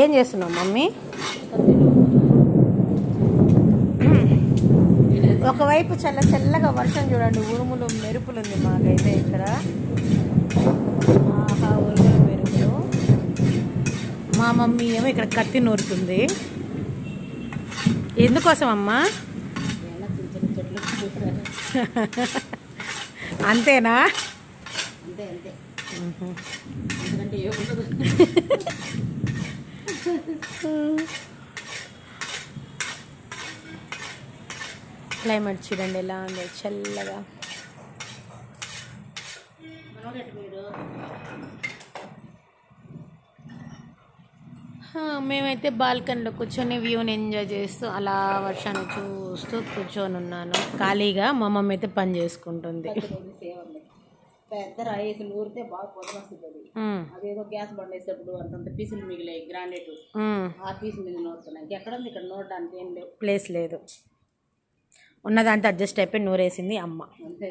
ఏం చేస్తున్నావు మమ్మీ? ఒకవైపు చల్లగా వర్షం చూడండి, ఉరుములు మెరుపులు ఉంది మాకైతే ఇక్కడ. ఆహా, ఉరుములు మెరుపులు. మా మమ్మీ ఏమో ఇక్కడ కత్తి నూరుతుంది. ఎందుకోసం అమ్మా? అంతేనా? అంతే అంతే. క్లైమేట్ చూడండి ఎలా ఉంది, చల్లగా. మేమైతే బాల్కనీలో కూర్చొని వ్యూని ఎంజాయ్ చేస్తూ అలా వర్షాన్ని చూస్తూ కూర్చొని ఉన్నాను ఖాళీగా. మా మమ్మీ అయితే పని చేసుకుంటుంది. పెద్ద రైస్ నూరితే బాగా పొద్దు వస్తుంది. అదేదో గ్యాస్ బండ వేసేటప్పుడు అంతంత పీసులు మిగిలాయి గ్రానైట్, ఆ పీసు మీద నూరుతున్నాయి. ఇంకెక్కడ ఉంది ఇక్కడ నూరడానికి? ఏం లేవు, ప్లేస్ లేదు. ఉన్నదాంతో అడ్జస్ట్ అయిపోయి నూరేసింది అమ్మ. అంతే.